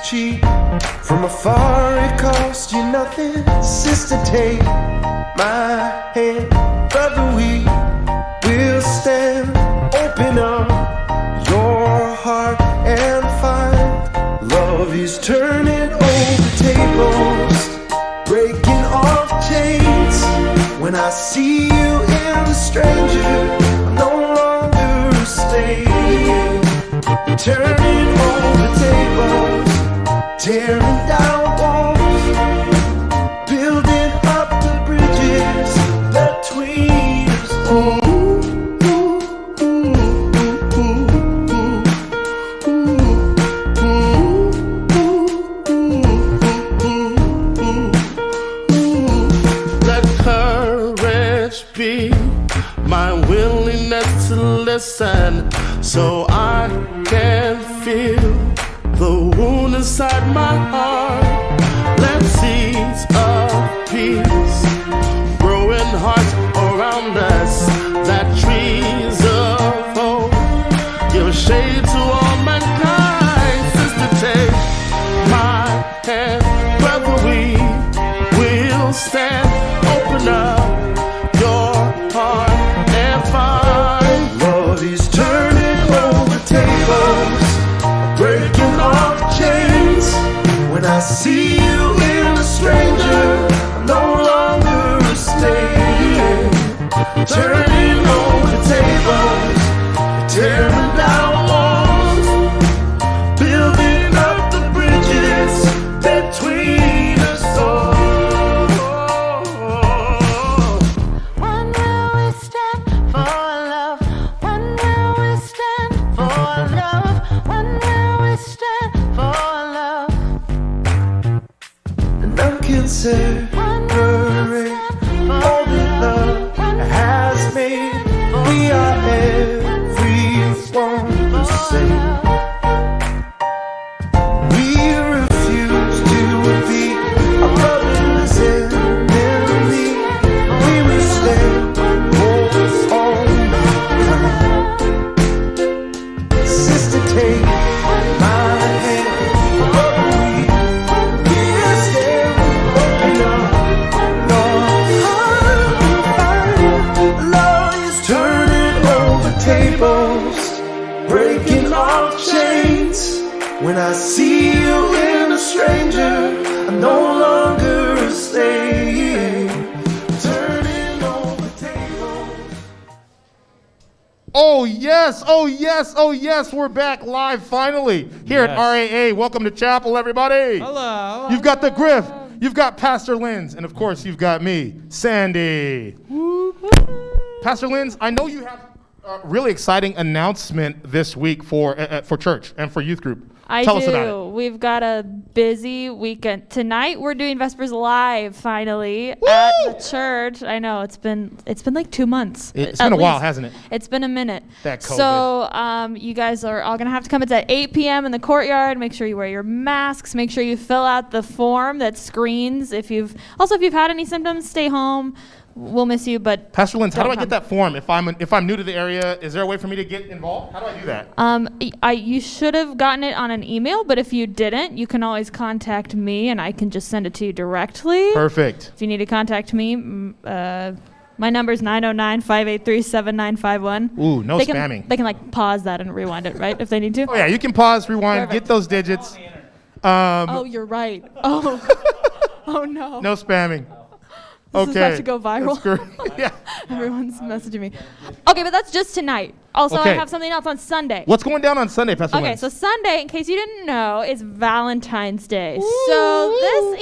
cheap. From afar it cost you nothing. Sister, take my hand. Brother, we will stand. Open up your heart and find love is turning over tables, breaking off chains. When I see you in a stranger, I'm no longer staying. Turning over tables, tearing down walls, building up the bridges between us. Let courage be my willingness to listen, so I can feel the wound inside my heart. Let seeds of peace grow in hearts around us, that trees of hope give shade to all mankind. Sister, take my hand. Brother, we will stand. Open up your heart and find Love is turning over tables, breaking off chains. When I see you in a stranger, I'm no longer staying. Turning over tables, tearing down walls, building up the bridges between us all. When will we stand for love? When will we stand for love? When will we stand for love? And none can separate all that love has made. We are everyone the same. We refuse to be a brother's enemy. We will stand on the sister, take my hand. Brother, we will stand. Open up your heart and find love is turning over tables, breaking off chains. When I see you in a stranger, I'm no longer staying. Turning over tables. Oh yes, oh yes, oh yes, we're back live finally here at RAA. Welcome to chapel, everybody. Hello. You've got the Griff, you've got Pastor Linz, and of course you've got me, Sandy. Pastor Linz, I know you have a really exciting announcement this week for church and for youth group. Tell us about it. We've got a busy weekend. Tonight we're doing Vespers Live finally at the church. I know it's been like 2 months. It's been a while, hasn't it? It's been a minute. That COVID. So you guys are all gonna have to come. It's at 8 p.m. in the courtyard. Make sure you wear your masks. Make sure you fill out the form that screens. If you've had any symptoms, stay home. We'll miss you, but Pastor Linz, how do I come. get that form? If I'm new to the area, is there a way for me to get involved? How do I do that? You should have gotten it on an email, but if you didn't, you can always contact me, and I can just send it to you directly. Perfect. If you need to contact me, my number is 909-583-7951. Ooh, no They spamming. They can like pause that and rewind it, right? If they need to. Oh yeah, you can pause, rewind, Perfect. get those digits. Oh, you're right. Oh, oh no. No spamming. This is about to go viral. That's great. Yeah. Everyone's messaging me. Okay, but that's just tonight. Also, Okay. I have something else on Sunday. What's going down on Sunday, Pastor Okay, Linz? so Sunday, in case you didn't know, is Valentine's Day. So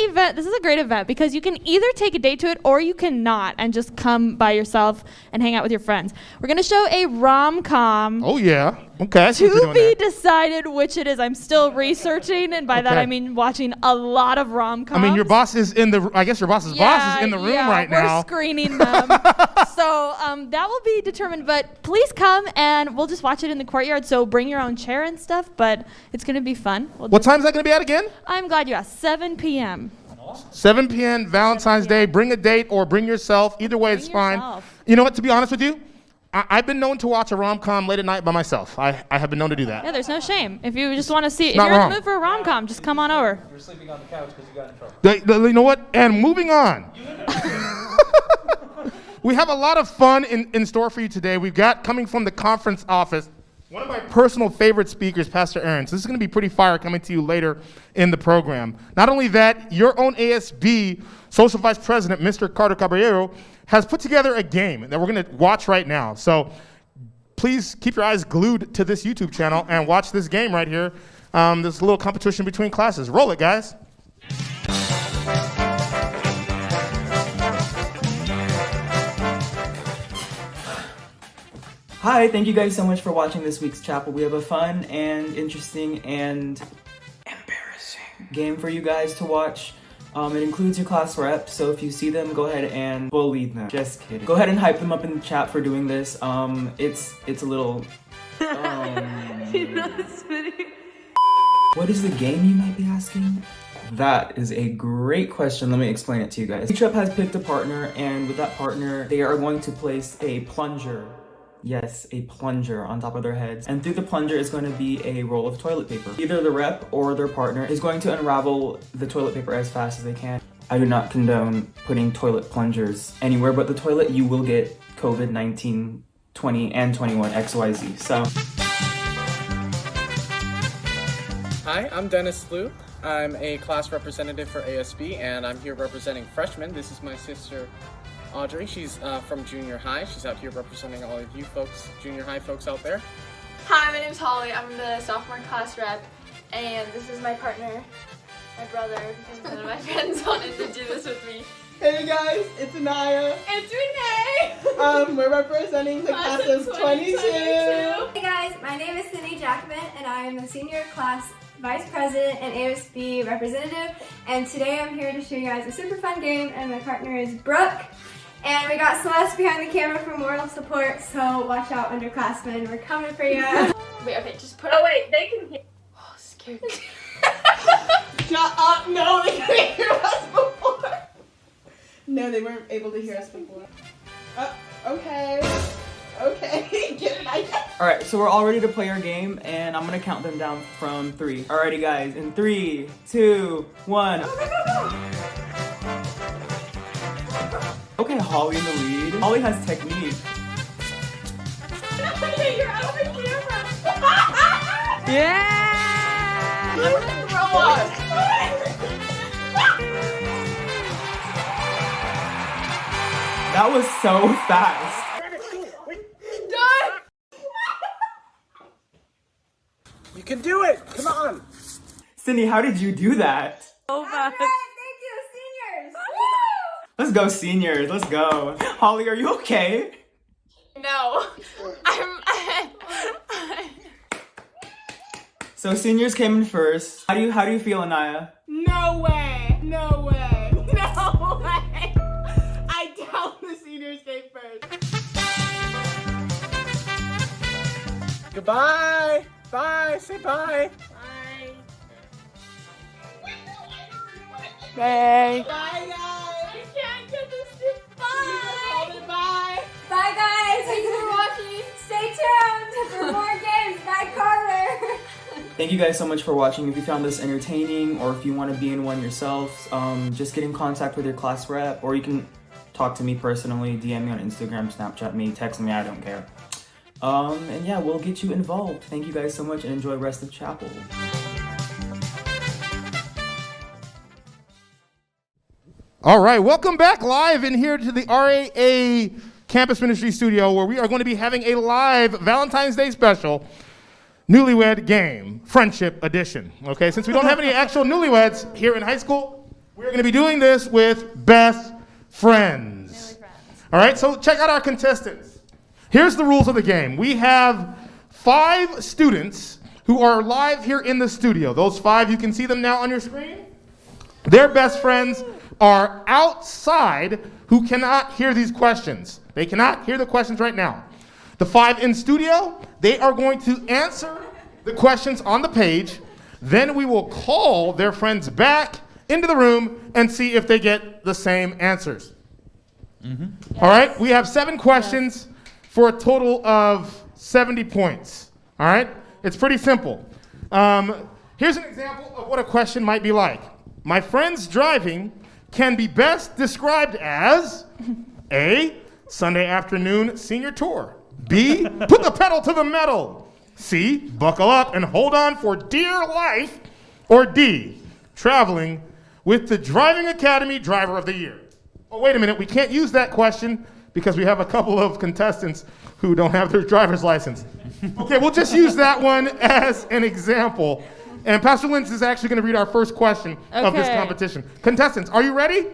this is a great event because you can either take a date to it or you cannot and just come by yourself and hang out with your friends. We're going to show a rom-com. Oh, yeah. Okay. I see what you're To doing be decided which it is. I'm still researching, and by that Okay. I mean watching a lot of rom-coms. I mean, your boss is in the, I guess your boss's boss is in the room right now. We're screening them. So that will be determined, but please come and we'll just watch it in the courtyard. So bring your own chair and stuff, but it's going to be fun. What time is that going to be at again? I'm glad you asked. 7 p.m. 7 p.m. Valentine's Day. Bring a date or bring yourself. Either way, it's fine. You know what? To be honest with you, I've been known to watch a rom-com late at night by myself. I have been known to do that. Yeah, there's no shame. If you just want to see, if Not you're in wrong. the mood for a rom-com, just come on over. You're sleeping on the couch because you got in trouble. You know what? And moving on. We have a lot of fun in store for you today. We've got, coming from the conference office, one of my personal favorite speakers, Pastor Aaron. So this is going to be pretty fire coming to you later in the program. Not only that, your own ASB Social Vice President, Mr. Carter Caballero, has put together a game that we're going to watch right now. So please keep your eyes glued to this YouTube channel and watch this game right here. This little competition between classes. Roll it, guys. Hi, thank you guys so much for watching this week's chapel. We have a fun and interesting and embarrassing game for you guys to watch. It includes your class rep, so if you see them, go ahead and bully them. Just kidding. Go ahead and hype them up in the chat for doing this. It's a little... What is the game, you might be asking? That is a great question. Let me explain it to you guys. Each rep has picked a partner, and with that partner, they are going to place a plunger. Yes, a plunger on top of their heads. And through the plunger is going to be a roll of toilet paper. Either the rep or their partner is going to unravel the toilet paper as fast as they can. I do not condone putting toilet plungers anywhere but the toilet. You will get COVID-19, 20, and 21 XYZ. So. Hi, I'm Dennis Liu. I'm a class representative for ASB, and I'm here representing freshmen. This is my sister, Audrey. She's from junior high. She's out here representing all of you folks, junior high folks out there. Hi, my name's Holly. I'm the sophomore class rep, and this is my partner, my brother, because one of my friends wanted to do this with me. Hey guys, it's Anaya. It's Renee! We're representing the class of 22. Hey guys, my name is Cindy Jackman, and I am the senior class vice president and ASB representative. And today I'm here to show you guys a super fun game, and my partner is Brooke. And we got Celeste behind the camera for moral support, so watch out, underclassmen. We're coming for you. Wait, okay, just put. Oh wait, they can hear. Oh, scared me. Shut up! No, they couldn't hear us before. No, they weren't able to hear us before. Okay. Okay, get it, I guess. Alright, so we're all ready to play our game, and I'm gonna count them down from 3. Alrighty guys, in 3, 2, 1. Okay, Holly in the lead. Holly has technique. You're out of the camera. Yeah! I'm gonna throw us. That was so fast. You can do it! Come on! Cindy, how did you do that? So fast. Thank you, seniors! Let's go, seniors. Let's go. Holly, are you okay? No, So seniors came in first. How do you feel, Anaya? No way! No way! No way! I doubt the seniors came first. Goodbye! Bye! Say bye! Bye. Bye, guys! I can't get this to Hold it, bye! Bye guys, thank you for watching. Stay tuned for more games. Bye, Carter. Thank you guys so much for watching. If you found this entertaining, or if you want to be in one yourself, just get in contact with your class rep, or you can talk to me personally, DM me on Instagram, Snapchat me, text me, I don't care. And yeah, we'll get you involved. Thank you guys so much, and enjoy the rest of chapel. All right, welcome back live in here to the RAA Campus Ministries studio, where we are going to be having a live Valentine's Day special newlywed game, friendship edition. Okay, since we don't have any actual newlyweds here in high school, we're going to be doing this with best friends. All right, so check out our contestants. Here's the rules of the game. We have 5 students who are live here in the studio. Those 5, you can see them now on your screen. Their best friends are outside who cannot hear these questions. They cannot hear the questions right now. The 5 in studio, they are going to answer the questions on the page. Then we will call their friends back into the room and see if they get the same answers. All right, we have 7 questions. for a total of 70 points. All right? It's pretty simple. Here's an example of what a question might be like. My friend's driving can be best described as A, Sunday afternoon senior tour. B, put the pedal to the metal. C, buckle up and hold on for dear life. Or D, traveling with the Driving Academy Driver of the Year. Oh, wait a minute, we can't use that question because we have a couple of contestants who don't have their driver's license. Okay, we'll just use that one as an example. And Pastor Linz is actually going to read our first question of this competition. Contestants, are you ready?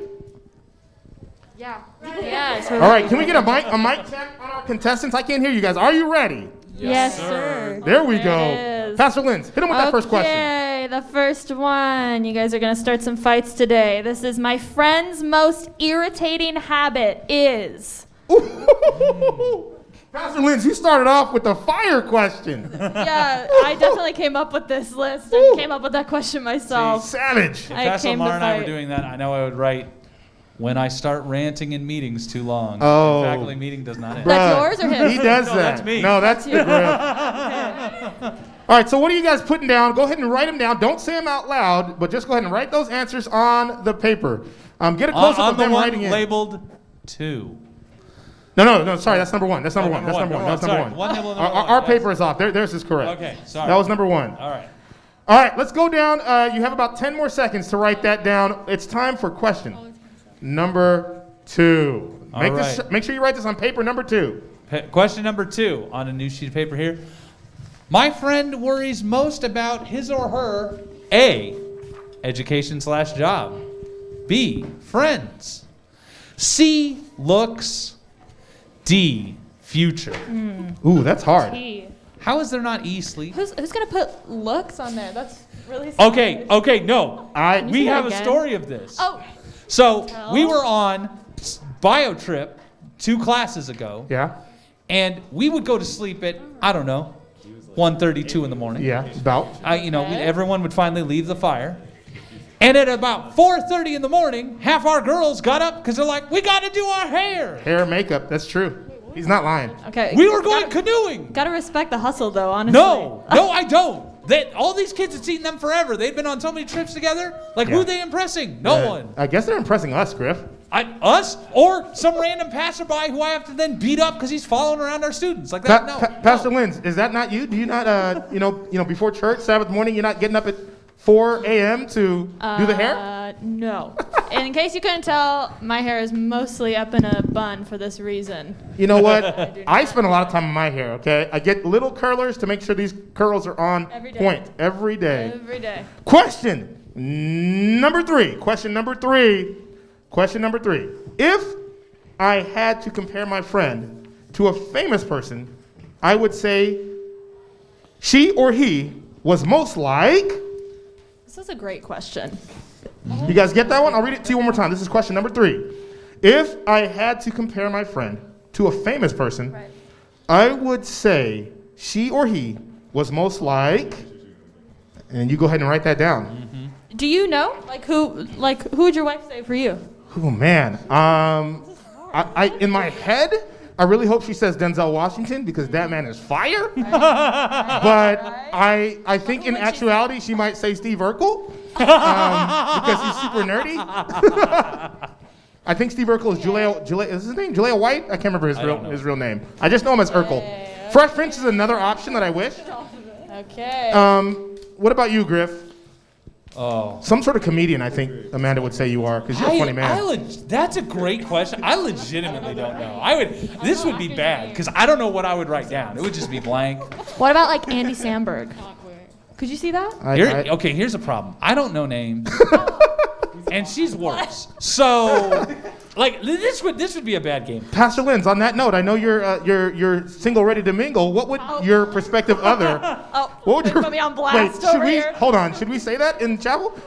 Yeah. Yes. All right, can we get a mic check on our contestants? I can't hear you guys. Are you ready? Yes, sir. There we go. Pastor Linz, hit him with that first question. Okay, the first one. You guys are going to start some fights today. This is my friend's most irritating habit is... Pastor Linz, you started off with the fire question. Yeah, I definitely came up with this list and came up with that question myself. Savage. If Pastor Lamar and I were doing that, I know I would write, when I start ranting in meetings too long. Oh. The faculty meeting does not end. That's yours or his? He does that. No, that's me. No, that's you. the grill. All right, so what are you guys putting down? Go ahead and write them down. Don't say them out loud, but just go ahead and write those answers on the paper. Get a close-up of them writing in. Labeled 2. No, sorry, that's number 1. That's number 1. That's number 1. That's number 1. Our paper is off. Theirs is correct. Okay, sorry. That was number 1. All right. All right, let's go down. You have about 10 more seconds to write that down. It's time for question number 2. Make sure you write this on paper number 2. Question number 2 on a new sheet of paper here. My friend worries most about his or her A, education/job, B, friends, C, looks, D, future. Ooh, that's hard. How is there not E, sleep? Who's going to put looks on there? That's really sad. Okay, no. We have a story of this. Oh. So we were on bio trip 2 classes ago. Yeah. And we would go to sleep at, I don't know, 1:32 in the morning. Yeah, about. Everyone would finally leave the fire. And at about 4:30 in the morning, half our girls got up because they're like, we got to do our hair. Hair, makeup, that's true. He's not lying. Okay. We were going canoeing. Gotta respect the hustle, though, honestly. No, I don't. All these kids, it's eaten them forever. They've been on so many trips together. Who are they impressing? No one. I guess they're impressing us, Griff. Us? Or some random passerby who I have to then beat up because he's following around our students. Like that? No. Pastor Linz, is that not you? Do you not, before church, Sabbath morning, you're not getting up at 4 a.m. to do the hair? No. In case you couldn't tell, my hair is mostly up in a bun for this reason. You know what? I spend a lot of time on my hair, okay? I get little curlers to make sure these curls are on point every day. Every day. Question number 3. Question number 3. If I had to compare my friend to a famous person, I would say she or he was most like... This is a great question. You guys get that one? I'll read it to you one more time. This is question number 3. If I had to compare my friend to a famous person, I would say she or he was most like, and you go ahead and write that down. Do you know? Who would your wife say for you? Oh man. I in my head, I really hope she says Denzel Washington because that man is fire. But I think in actuality she might say Steve Urkel because he's super nerdy. I think Steve Urkel is Julia. Is his name Julia White? I can't remember his real name. I just know him as Urkel. Fresh Prince is another option that I wish. Okay. What about you, Griff? Oh. Some sort of comedian, I think Amanda would say you are, because you're a funny man. That's a great question. I legitimately don't know. This would be bad, because I don't know what I would write down. It would just be blank. What about Andy Samberg? Could you see that? Okay, here's a problem. I don't know names, and she's worse. So, this would be a bad game. Pastor Linz, on that note, I know you're single, ready to mingle. What would your prospective other? What would put me on blast over here. Hold on. Should we say that in chapel?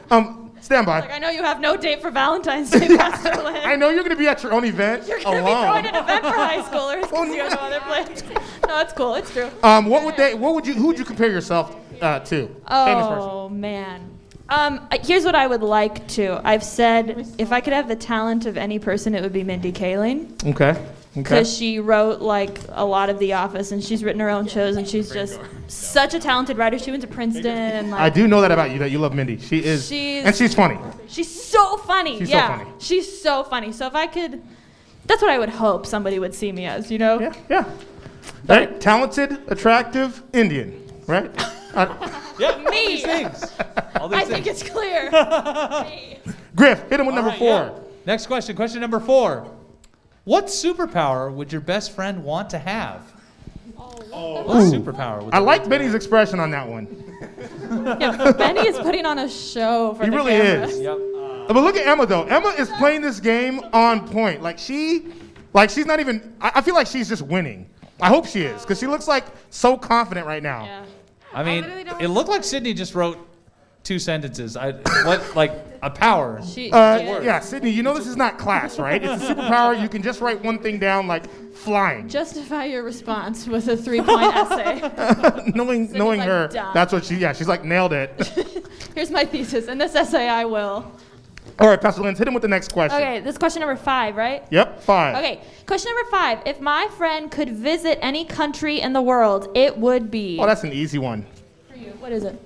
Stand by. I know you have no date for Valentine's Day, Pastor Linz. I know you're going to be at your own event. You're going to be throwing an event for high schoolers because you have no other plans. No, it's cool. It's true. Who would you compare yourself to? Famous person. Oh man. Here's what I would like to. I've said if I could have the talent of any person, it would be Mindy Kaling. Okay. because she wrote like a lot of The Office, and she's written her own shows, and she's just such a talented writer. She went to Princeton. And, like, I do know that about you, that you love Mindy. She is, and she's funny. She's so funny. She's so funny. She's so funny. So if I could, that's what I would hope somebody would see me as, you know? Yeah, yeah. Right? Talented, attractive, Indian, right? Yep. Me. All these things. I think it's clear. Me. Griff, hit him with number All right, 4. yeah. Next question. Question number 4. What superpower would your best friend want to have? What superpower? Would I they like want to Benny's have? expression on that one. Yeah, Benny is putting on a show for He the really camera. is. Yep. But look at Emma though. Emma is playing this game on point. Like she's not even. I feel like she's just winning. I hope she is, because she looks like so confident right now. Yeah. I mean, literally don't- it looked like Sydney just wrote 2 sentences. Like a power. Yeah, Sydney, you know this is not class, right? It's a superpower. You can just write one thing down like flying. Justify your response with a 3-point essay. knowing like, her, dumb. that's what she's like nailed it. Here's my thesis. In this essay, I will. All right, Pastor Linz, hit him with the next question. Okay, this is question number 5, right? Yep, 5. Okay, question number 5. If my friend could visit any country in the world, it would be. Oh, that's an easy one. For you. What is it?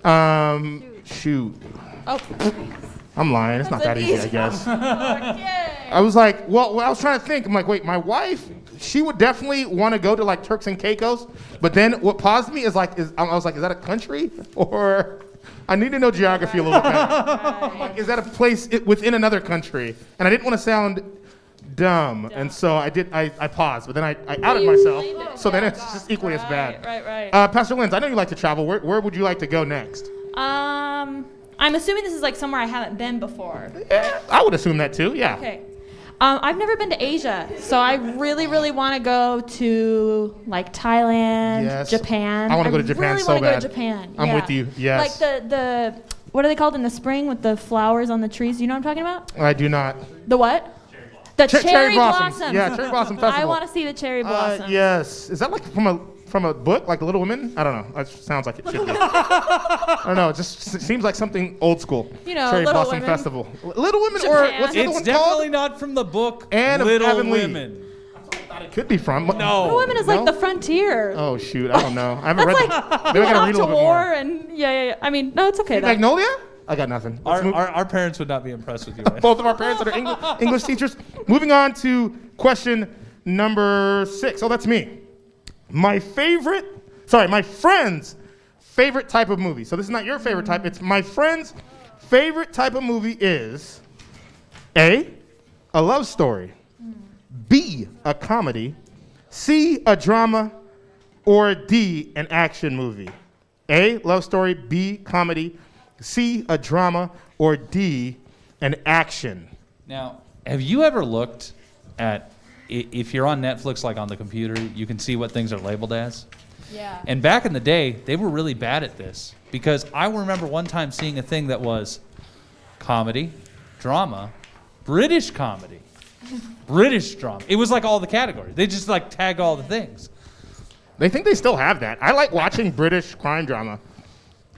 Shoot. Oh. I'm lying. It's not that That's easy, an I guess. Okay. I was like, well, I was trying to think. I'm like, wait, my wife, she would definitely want to go to like Turks and Caicos. But then what paused me is I was like, is that a country? Or I need to know geography a little bit better. Like, is that a place within another country? And I didn't want to sound dumb. And so I paused, but then I outed myself. So then it's just equally as bad. Right. Pastor Linz, I know you like to travel. Where would you like to go next? I'm assuming this is like somewhere I haven't been before. I would assume that too, yeah. Okay. I've never been to Asia, so I really, really want to go to like Thailand, Yes. Japan. I wanna go to Japan really so wanna bad. Go to Japan. I'm yeah. with you, yes. Like the what are they called in the spring with the flowers on the trees? You know what I'm talking about? I do not. The what? The cherry blossoms. blossoms. Yeah, cherry blossom festival. I want to see the cherry blossoms. Yes. Is that like from a book, like The Little Women? I don't know. That sounds like it should be. I don't know. It just seems like something old school. You know, Cherry Little Blossom Women. Festival. Little Women, Japan. or what's the other It's one definitely called? not from the book Anne of Little Avonlea. Women. It could be from. No. Little Women is like No? the frontier. Oh shoot, I don't know. I haven't That's read. like Maybe I gotta off read a to little bit war more. and yeah. I mean, no, it's okay though. Magnolia? I got nothing. Let's move- Our parents would not be impressed with you. Right? Both of our parents that are English teachers. Moving on to question number 6. Oh, that's me. My friend's favorite type of movie. So this is not your favorite type. It's my friend's favorite type of movie is A, a love story, B, a comedy, C, a drama, or D, an action movie. A, love story, B, comedy, C, a drama, or D, an action. Now, have you ever looked at, if you're on Netflix, like on the computer, you can see what things are labeled as? Yeah. And back in the day, they were really bad at this, because I remember one time seeing a thing that was comedy, drama, British comedy, British drama. It was like all the categories. They just like tagged all the things. They think they still have that. I like watching British crime drama,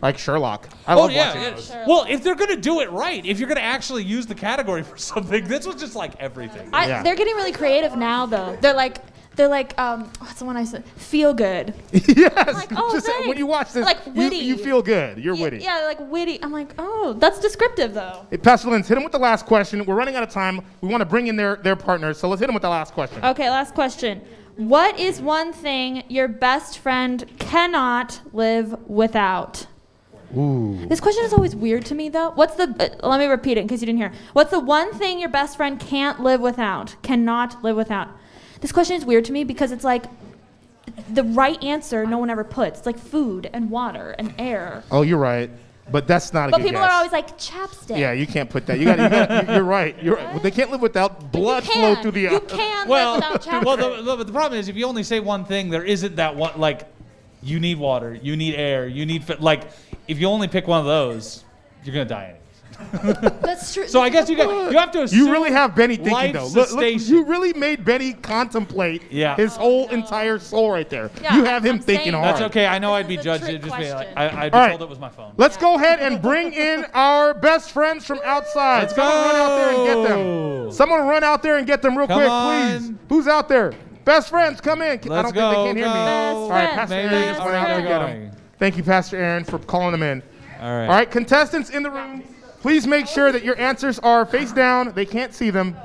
like Sherlock. I love watching those. Well, if they're going to do it right, if you're going to actually use the category for something, this was just like everything. Yeah. They're getting really creative now, though. They're like, what's the one I said? Feel good. Yes. Like, oh, just thanks. when you watch this, Like witty. you feel good. You're witty. Yeah, like witty. I'm like, oh, that's descriptive, though. Hey, Pastor Linz, hit him with the last question. We're running out of time. We want to bring in their partners, so let's hit him with the last question. Okay, last question. What is one thing your best friend cannot live without? Ooh. This question is always weird to me, though. Let me repeat it in case you didn't hear. What's the one thing your best friend can't live without? Cannot live without. This question is weird to me because it's like the right answer no one ever puts. It's like food and water and air. Oh, you're right. But that's not a But good people guess. are always like chapstick. Yeah, you can't put that. You're right. You're right. They can't live without blood flow through the. You can live without chapstick. Well, the problem is if you only say one thing, there isn't that one. Like, you need water, you need air, you need like. If you only pick one of those, you're gonna die anyways. That's true. So I guess you have to assume. You really have Benny thinking life though. Look, cestation. you really made Benny contemplate his whole entire soul right there. Yeah, you have him I'm thinking saying hard. That's okay. I know I'd be is a judged. trick It'd just be like, question. I'd be All right. told it was my phone. Let's go ahead and bring in our best friends from outside. Let's Someone run out there and get go. them. Someone run out there and get them real Come quick, on. please. Who's out there? Best friends, come in. I Let's don't think go, they can hear me. go. All right, Best Pastor friends, Aaron just best went out to friends. get them. Thank you, Pastor Aaron, for calling them in. All right. All right, contestants in the room, please make sure that your answers are face down. They can't see them.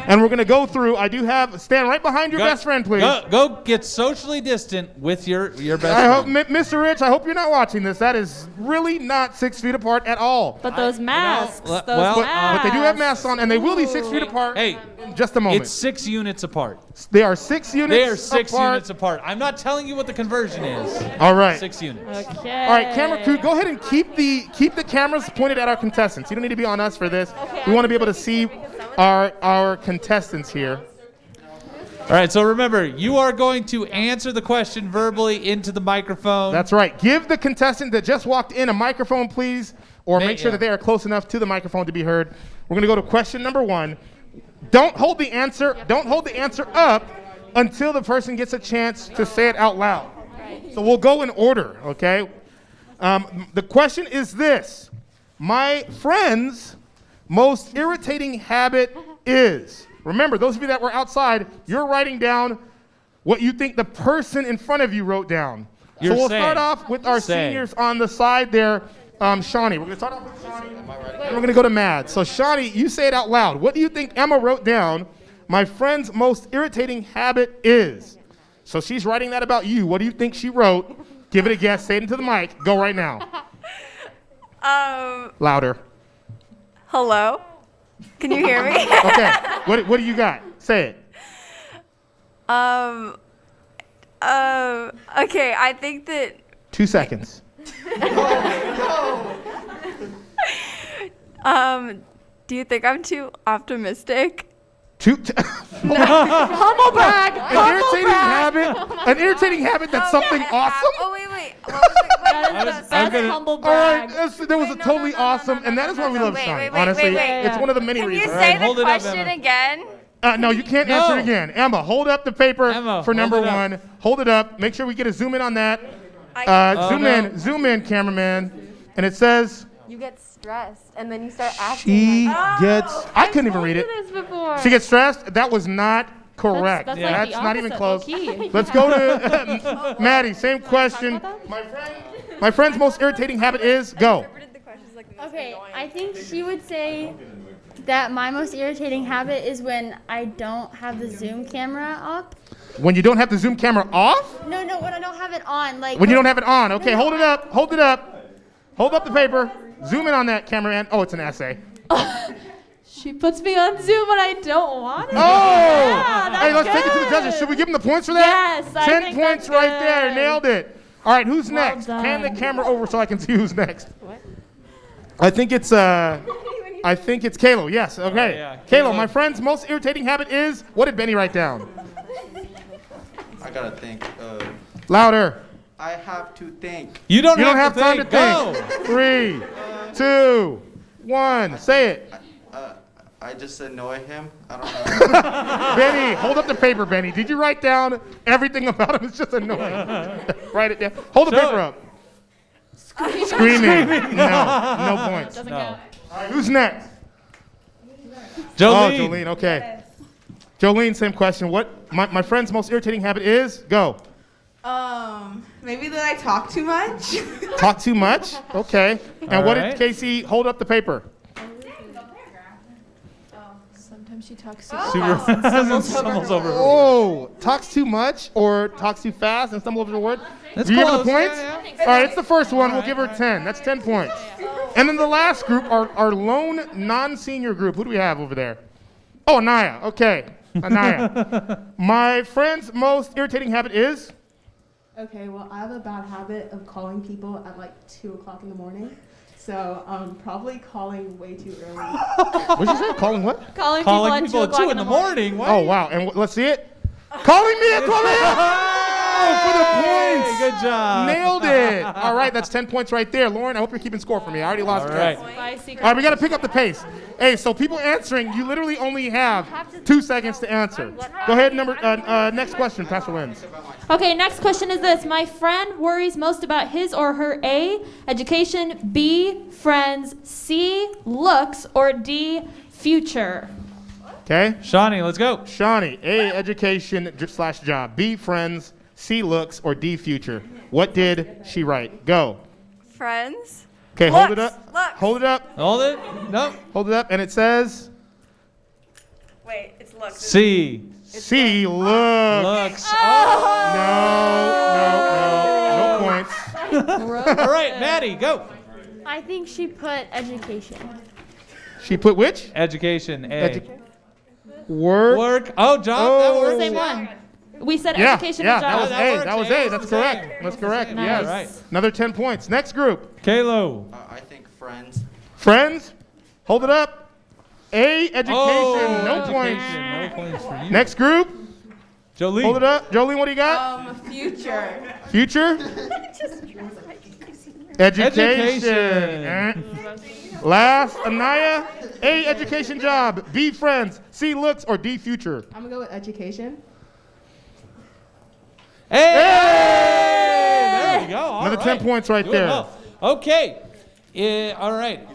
And we're going to go through. I do have, stand right behind your best friend, please. Go get socially distant with your best I hope, friend. Mr. Rich, I hope you're not watching this. That is really not 6 feet apart at all. But those masks, well, those but masks. But they do have masks on, and they will be 6 feet apart Hey, in just a moment. it's 6 units apart. They are 6 units They are 6 apart. units apart. I'm not telling you what the conversion is. All right. 6 units. Okay. All right, camera crew, go ahead and keep the cameras pointed at our contestants. You don't need to be on us for this. We want to be able to see our contestants here. All right, so remember, you are going to answer the question verbally into the microphone. That's right. Give the contestant that just walked in a microphone, please, or make sure that they are close enough to the microphone to be heard. We're going to go to question number 1. Don't hold the answer up until the person gets a chance to say it out loud. So we'll go in order, okay? The question is this. My friend's most irritating habit is... Remember, those of you that were outside, you're writing down what you think the person in front of you wrote down. So we'll start off with our seniors on the side there. Shawnee, we're going to start off with Shawnee, and we're going to go to Mad. So Shawnee, you say it out loud. What do you think Emma wrote down? My friend's most irritating habit is. So she's writing that about you. What do you think she wrote? Give it a guess. Say it into the mic. Go right now. Louder. Hello? Can you hear me? Okay. What do you got? Say it. Okay, I think that 2 seconds. do you think I'm too optimistic? Humble brag. An irritating habit that's something awesome. Oh, wait. That's humble All right, brag. there was a totally awesome, and that is why we love Shawnee. Honestly, it's one of the many Can you reasons. say hold the it up, question Emma. again? No, you can't answer it again. Emma, hold up the paper Emma, for number hold it up. 1. Hold it up. Make sure we get a zoom in on that. Zoom in, cameraman. And it says, You get stressed and then you start acting she like, gets, I couldn't even read it. This before. She gets stressed. That was not correct. That's Yeah. like That's the not even opposite, close. low-key. Let's go to Maddie. Same question. My friend's most irritating habit is go. Okay, I think she would say that my most irritating habit is when I don't have the Zoom camera up. When you don't have the Zoom camera off? No, when I don't have it on. Like When you don't have it on. Okay, hold it up. Hold it up. Hold up the paper. Zoom in on that, cameraman. Oh, it's an essay. She puts me on Zoom when I don't want it. Oh! Yeah, Hey, let's take it to the good. judges. Should we give them the points for that? Yes, I 10 think points that's right there. good. Nailed it. All right, who's Well next? done. Pan the camera over so I can see who's next. I think it's Kalo. Yes. Okay. yeah, Kalo, Kalo. my friend's most irritating habit is. What did Benny write down? I gotta think. Louder. I have to think. You don't You don't have to time to think. think. 3, 2, 1. Say it. I just annoy him. I don't know. Benny, hold up the paper, Benny. Did you write down everything about him? It's just annoying. Write it down. Hold the Show paper it. up. Screaming. No points. Doesn't No. count. All right, who's next? Jolene. Oh, Jolene. Okay. Jolene, same question. What my friend's most irritating habit is? Go. Maybe that I talk too much. Talk too much? Okay. And All what right. did Casey hold up the paper? Sometimes she talks Stumbles over. Oh, talks too much or talks too fast and stumbles over the word? That's Do you give her the close. points? Yeah, All right, it's the first one. We'll give her 10. That's 10 points. And then the last group, our lone non-senior group. Who do we have over there? Oh, Anaya. Okay. Anaya. My friend's most irritating habit is? Okay, well, I have a bad habit of calling people at like 2 o'clock in the morning. So probably calling way too early. What did you say? Calling what? Calling Calling people people at 2 in the morning. What? Oh, wow. And let's see it. Calling me at 12 a.m. Oh, for the points. Hey, good job. Nailed it. All right, that's 10 points right there. Lauren, I hope you're keeping score for me. I already lost All count. right. All right, we got to pick up the pace. Hey, so people answering, you literally only have 2 seconds to answer. Go ahead, next question, Pastor Linz. Okay, next question is this. My friend worries most about his or her A, education, B, friends, C, looks, or D, future. Okay? Shawnee, let's go. Shawnee, A, education / job. B, friends. C, looks. Or D, future. What did she write? Go. Friends. Okay, hold it up. Looks. Hold it up. Hold it. Nope. Hold it up. And it says Wait, it's looks. C. C, looks. Looks. No points. All right, Maddie, go. I think she put education. She put which? Education. A. Work. Work. Oh, job. That works. Same one. We said Yeah, education yeah, and job. that was A. That's correct. That's correct. Nice. Yes. Right. Another 10 points. Next group. Kalo. I think friends. Friends. Hold it up. A, education. Oh, no education. points. No points for you. Next group. Jolene. Hold it up. Jolene, what do you got? Future. Future. Education. Last, Anaya. A, education job. B, friends. C, looks. Or D, future. I'm gonna go with education. Hey! There we go. All Another right. 10 points right Doing there. well. Okay. All right.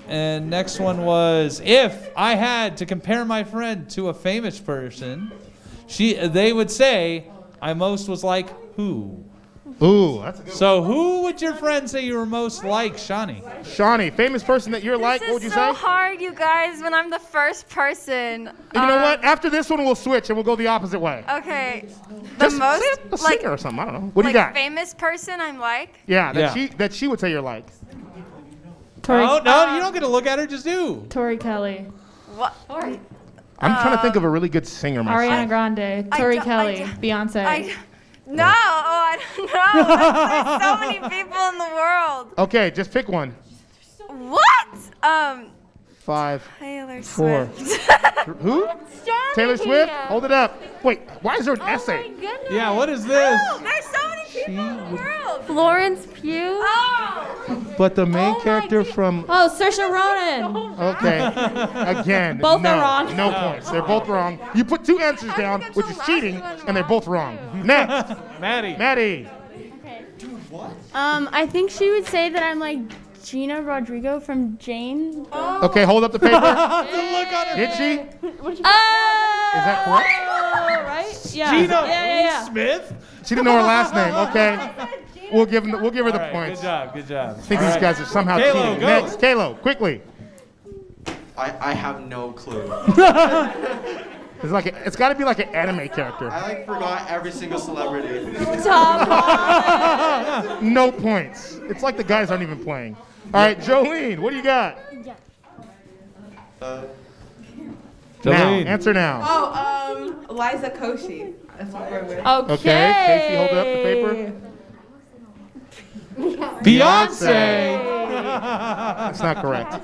And next one was, if I had to compare my friend to a famous person, they would say I most was like who? Ooh, that's a good one. So who would your friend say you were most like, Shawnee? Shawnee, famous person that you're like, what would you say? hard, you guys, when I'm the first person. You know what? After this one, we'll switch and we'll go the opposite way. Okay. Just say a singer or something. I don't know. What do you got? Famous person I'm like? Yeah, Yeah. that she would say you're like. Tori, Oh, no, you don't get to look at her. Just do. Tori Kelly. What? I'm trying to think of a really good singer myself. Ariana Grande. Tori Kelly. Beyonce. No, I don't know. There's so many people in the world. Okay, just pick one. What? 5, Taylor 4. Swift. Who? Taylor Swift? Hold it up. Wait, why is there an essay? Yeah, what is this? There's so many people in the world. Florence Pugh. Oh. But the main character from. Oh, Saoirse Ronan. Okay. Again. Both no, are wrong. No points. They're both wrong. You put 2 answers down, which is cheating, and they're both wrong. Next. Maddie. Maddie. I think she would say that I'm like Gina Rodrigo from Jane. Okay, hold up the paper. The look on her Did she? Is that correct? Right? Yeah. Gina Yeah. Smith. She didn't know her last name. Okay. We'll give her All the right, points. Good job. Good job. I think these guys are somehow Kalo, cheating. go. Next, Kalo, quickly. I have no clue. It's got to be like an anime character. I forgot every single celebrity. No points. It's like the guys aren't even playing. All right, Jolene, what do you got? Now, Jolene. answer now. Oh, Liza Koshy. That's what we're with. Okay, Casey, hold up the paper. Beyonce. That's not correct.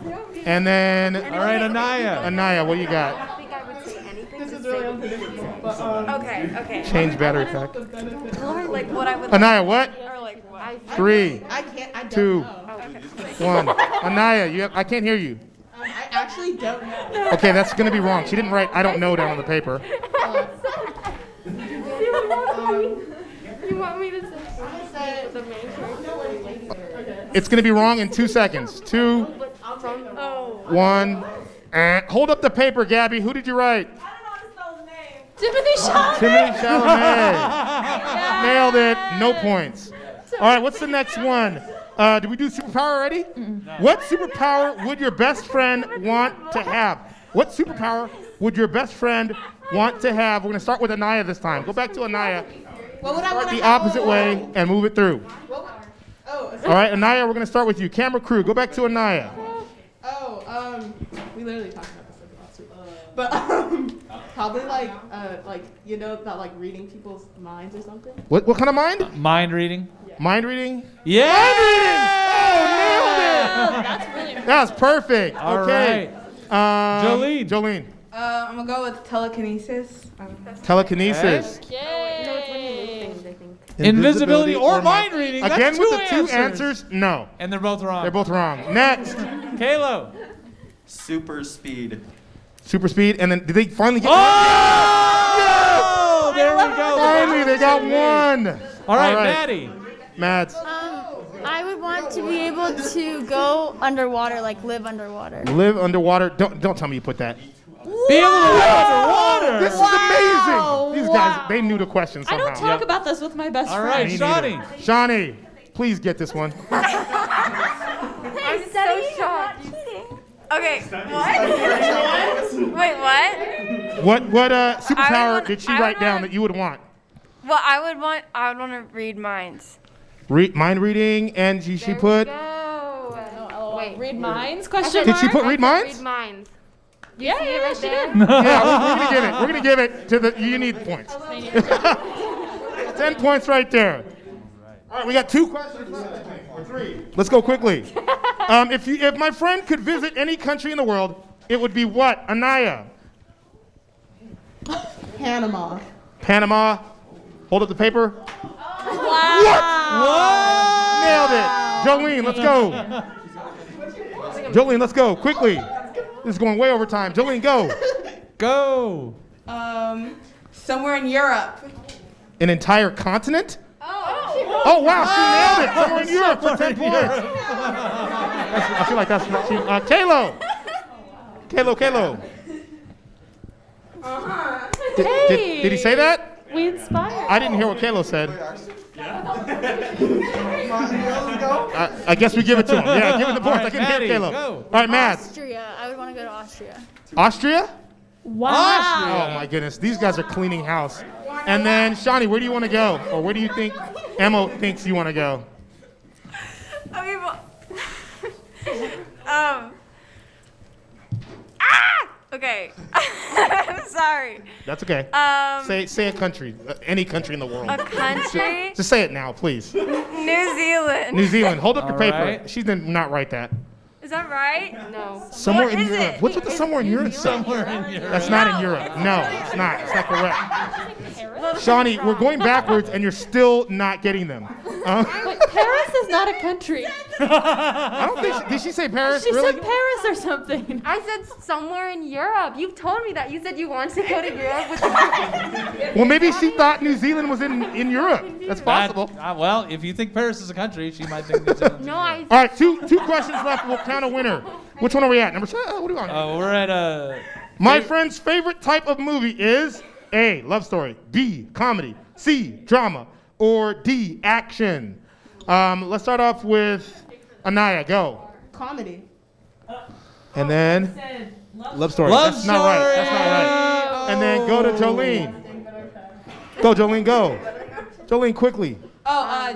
And then, All right, Anaya. Anaya, what do you got? This is really unpredictable. But, Okay. Change battery pack. Like what I would Anaya, what? or like what? 3, I don't 2, know. 1. Anaya, I can't hear you. I actually don't know. Okay, that's going to be wrong. She didn't write I don't know down on the paper. You want me to say the main character? It's going to be wrong in 2 seconds. 2, 1. Hold up the paper, Gabby. Who did you write? Timothy Chalamet. Timothy Chalamet. Nailed it. No points. All right, what's the next one? Did we do superpower already? What superpower would your best friend want to have? What superpower would your best friend want to have? We're going to start with Anaya this time. Go back to Anaya. What would I Start want the to have? opposite way and move it through. Oh, All right, Anaya, we're going to start with you. Camera crew, go back to Anaya. we literally talked about this last week. But probably like you know that like reading people's minds or something. What kind of mind? Mind reading. Mind reading? Yeah. Mind reading! Oh, nailed it! That's really That was perfect. All Okay. Jolene. Jolene. I'm gonna go with telekinesis. Telekinesis. Invisibility or mind reading. That's Again with two the 2 answers, no. And they're both wrong. They're both wrong. Next. Kalo. Super speed. Super speed, and then did they finally get Oh! There we go. Finally, they got one. All right, Maddie. Mads. I would want to be able to go underwater, like live underwater. Live underwater. Don't tell me you put that. Be able to live underwater. This is amazing. These guys, they knew the question I somehow. don't talk about this with my best All friend. right, Me Shawnee. neither. Shawnee, please get this one. I'm so shocked. Okay, what? Wait, what? What superpower want- did she I write would down want- that you would want? Well, I would want to read minds. Mind reading, and she put. Wait, Read minds? Question Did mark? she put read minds? Read minds. Yeah, yeah, she did. Yeah, we're gonna give it to the. You need points. 10 points right there. All right, we got 2 questions left, or 3. Let's go quickly. If my friend could visit any country in the world, it would be what? Anaya. Panama. Panama. Hold up the paper. Wow. Nailed it. Jolene, let's go. Jolene, let's go quickly. This is going way over time. Jolene, go. Go. Somewhere in Europe. An entire continent? Oh, wow, she nailed it. Somewhere in Europe for 10 points. I feel like that's what she... Kalo. Kalo. Did he say that? We inspire. I didn't hear what Kalo said. I guess we give it to him. Yeah, give him the points. I couldn't hear Maddie, Kalo. go. All right, Matt. Austria. I would want to go to Austria. Austria? Wow. Oh, my goodness. These guys are cleaning house. And then, Shawnee, where do you want to go? Or where do you think Emma thinks you want to go? Okay, well, okay. I'm sorry. That's okay. Say a country. Any country in the world. A country? Just say it now, please. New Zealand. New Zealand. Hold up your All paper. right. She did not write that. Is that right? No. Somewhere in is Europe. it? What's with the somewhere in Europe? Somewhere in Europe. That's not in Europe. No, it's not. It's not correct. Shawnee, we're going backwards, and you're still not getting them. Wait, Paris is not a country. I don't think. Did she say Paris? She really? said Paris or something. I said somewhere in Europe. You've told me that. You said you wanted to go to Europe with Well, maybe she thought New Zealand was in Europe. That's possible. Well, if you think Paris is a country, she might think New Zealand. No, I. All right, two questions left. We'll count a winner. Which one are we at? Number 7? What are we on? We're at My friend's favorite type of movie is A, love story, B, comedy, C, drama, or D, action. Let's start off with Anaya. Go. Comedy. And then love story. Love That's not right. That's not right. And then go to Jolene. Go, Jolene, go. Jolene, quickly.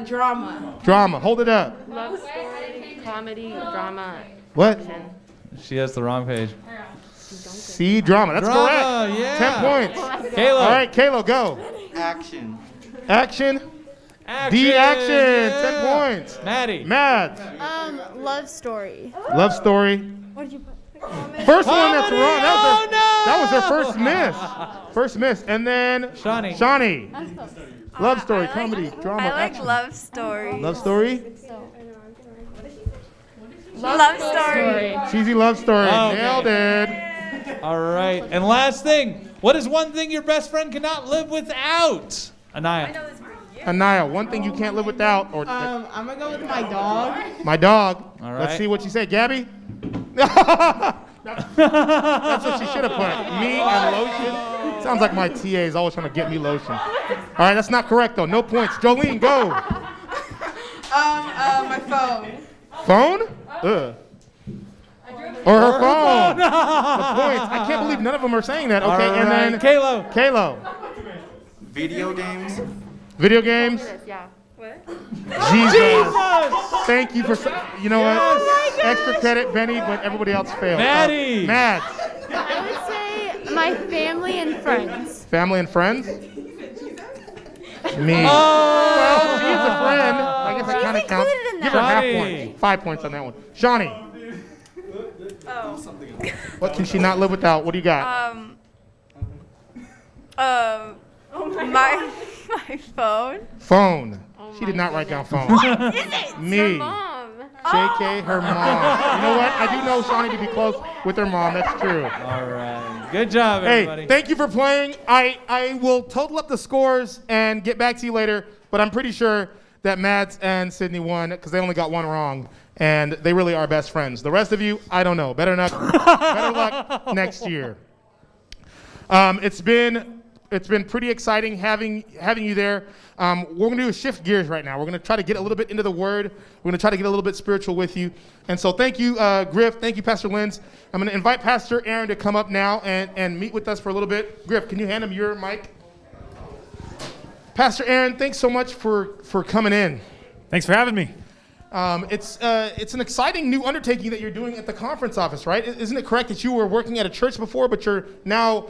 Drama. Drama. Hold it up. Love story, comedy, drama. What? She has the wrong page. C, drama. That's Drama, correct. yeah. 10 points. Kalo. All right, Kalo, go. Action. Action. D, action. Yeah. 10 points. Maddie. Matt. Love story. Love story. What did you put? First one that's wrong. Comedy. That was their first miss. First miss. And then Shawnee. Shawnee. Love story, comedy, drama, I like action. love story. Love story? Love story. Cheesy love story. Okay. Nailed it. All right. And last thing. What is one thing your best friend cannot live without? Anaya. Anaya, one thing you can't live without, or I'm gonna go with my dog. my dog. All Let's right. see what you say, Gabby. That's what she should have put. Me and lotion. Sounds like my TA is always trying to get me lotion. All right, that's not correct though. No points. Jolene, go. My phone. Phone? Ugh. Or her phone. The points. I can't believe none of them are saying that. Okay, All and right. then Kalo. Kalo. Video games. Video games. Yeah. What? Jesus. Thank you for. You know what? Extra credit, Benny, but everybody else failed. Maddie. Matt. I would say my family and friends. Family and friends. Me. Oh. Well, she's a friend. I guess that kind of counts. included in Give her half Shawnee. point. 5 points on that one. Shawnee. Oh. What can she not live without? What do you got? My phone. Phone. She did not write down phone. What is it? Me. Your mom. JK, her mom. You know what? I do know Shawnee to be close with her mom. That's true. All right. Good job, everybody. Hey, thank you for playing. I will total up the scores and get back to you later, but I'm pretty sure that Mads and Sydney won because they only got one wrong, and they really are best friends. The rest of you, I don't know. Better luck next year. It's been pretty exciting having you there. We're going to do a shift gears right now. We're going to try to get a little bit into the Word. We're going to try to get a little bit spiritual with you. And so thank you, Griff. Thank you, Pastor Linz. I'm going to invite Pastor Aaron to come up now and meet with us for a little bit. Griff, can you hand him your mic? Pastor Aaron, thanks so much for coming in. Thanks for having me. It's an exciting new undertaking that you're doing at the conference office, right? Isn't it correct that you were working at a church before, but you're now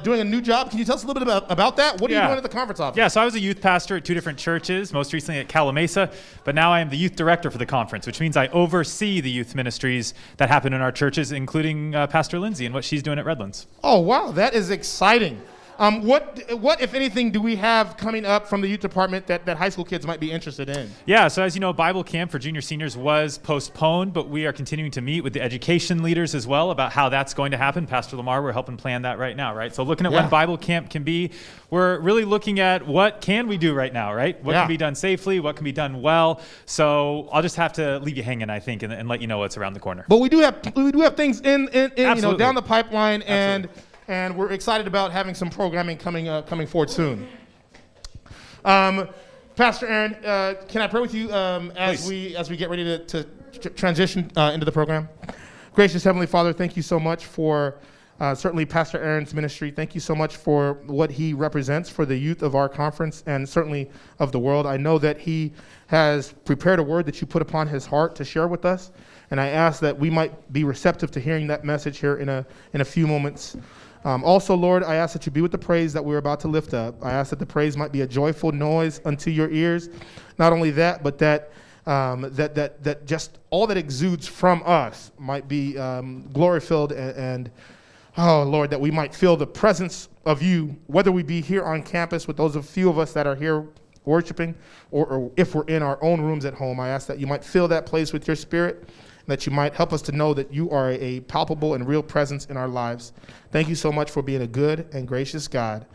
doing a new job? Can you tell us a little bit about that? What are you doing at the conference office? Yeah, so I was a youth pastor at 2 different churches, most recently at Calamasa, but now I am the youth director for the conference, which means I oversee the youth ministries that happen in our churches, including Pastor Lindsay and what she's doing at Redlands. Oh, wow, that is exciting. What, if anything, do we have coming up from the youth department that high school kids might be interested in? Yeah, so as you know, Bible camp for junior seniors was postponed, but we are continuing to meet with the education leaders as well about how that's going to happen. Pastor Lamar, we're helping plan that right now, right? So looking at when Bible camp can be, we're really looking at what can we do right now, right? What can be done safely, what can be done well. So I'll just have to leave you hanging, I think, and let you know what's around the corner. But we do have things in down the pipeline, and we're excited about having some programming coming forward soon. Pastor Aaron, can I pray with you as we get ready to transition into the program? Gracious Heavenly Father, thank you so much for certainly Pastor Aaron's ministry. Thank you so much for what he represents for the youth of our conference and certainly of the world. I know that he has prepared a word that you put upon his heart to share with us, and I ask that we might be receptive to hearing that message here in a few moments. Also, Lord, I ask that you be with the praise that we're about to lift up. I ask that the praise might be a joyful noise unto your ears. Not only that, but that just all that exudes from us might be glory-filled and oh, Lord, that we might feel the presence of you, whether we be here on campus with those few of us that are here worshiping, or if we're in our own rooms at home. I ask that you might fill that place with your spirit, that you might help us to know that you are a palpable and real presence in our lives. Thank you so much for being a good and gracious God.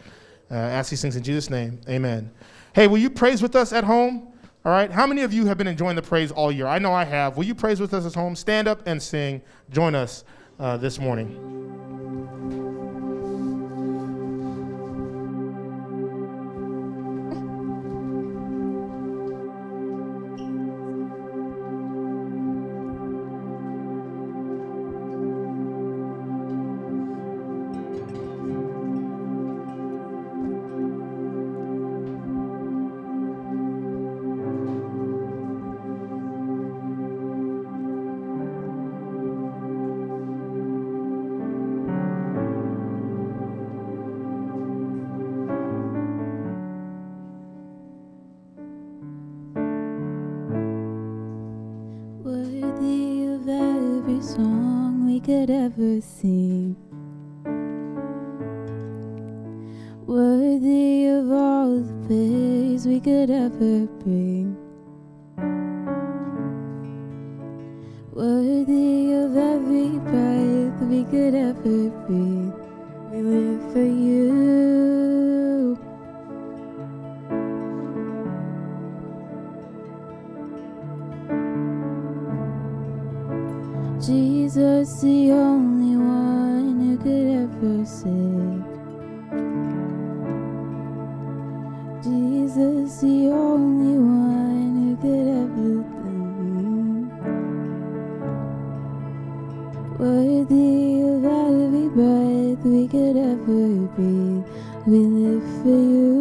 Ask these things in Jesus' name. Amen. Hey, will you praise with us at home? All right. How many of you have been enjoying the praise all year? I know I have. Will you praise with us at home? Stand up and sing. Join us this morning. Worthy of every song we could ever sing, worthy of all the praise we could ever bring, worthy of every breath we could ever breathe. We live for you. Jesus, the only one who could ever save. Jesus, the only one who could ever do. Worthy of every breath we could ever breathe. We live for you.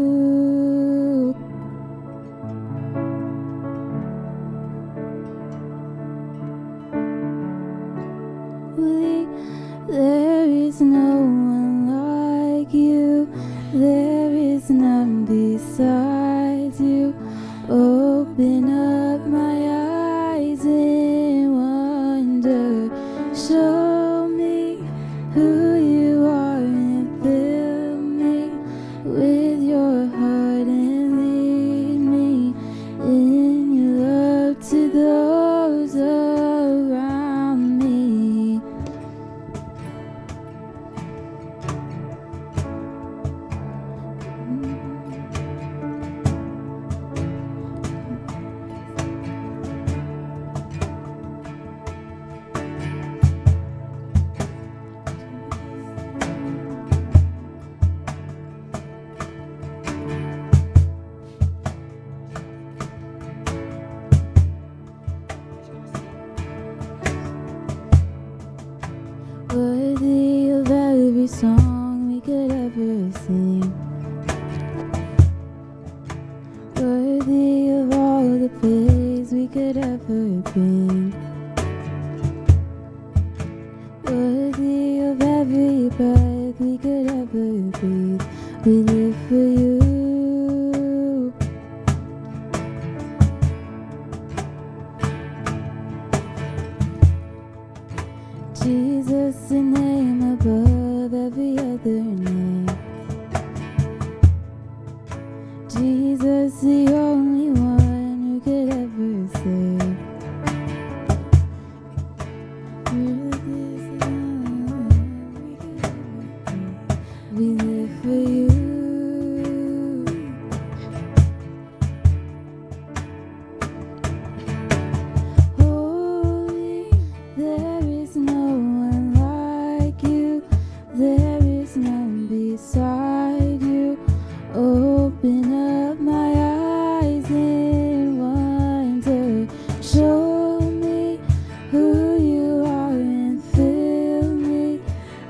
There is no one like you. There is none besides you. Open up my eyes in wonder. Show me who you are and fill me with your heart and lead me in your love to those around me. worthy of every song we could ever sing, worthy of all the praise we could ever bring, worthy of every breath we could ever breathe. We live for you. Jesus, the name above every other name. Jesus, the only one who could ever save. We live for you. Holy, there is no one like you. There is none beside you. Open up my eyes in wonder. Show me who you are and fill me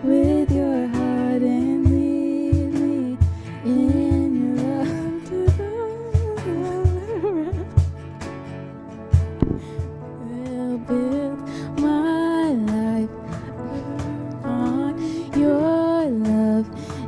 with your heart and lead me in your love to those around. Will build my life on your love.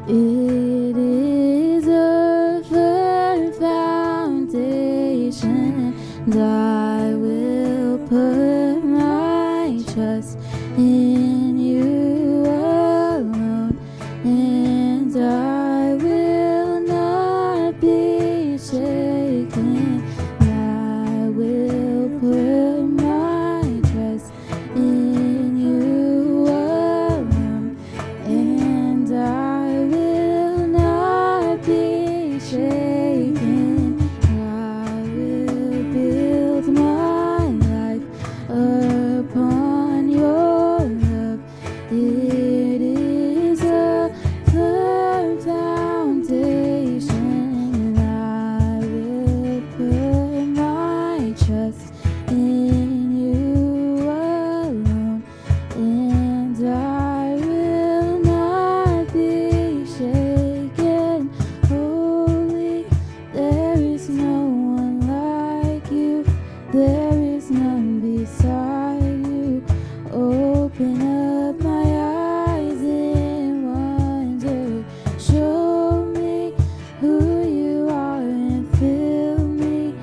It is a firm foundation, and I will put my trust in you alone, and I will not be shaken. I will put my trust in you alone, and I will not be shaken. I will build my life upon your love. It is a firm foundation, and I will put my trust in you alone, and I will not be shaken. Holy, there is no one like you. There is none beside you. Open up my eyes in wonder. Show me who you are and fill me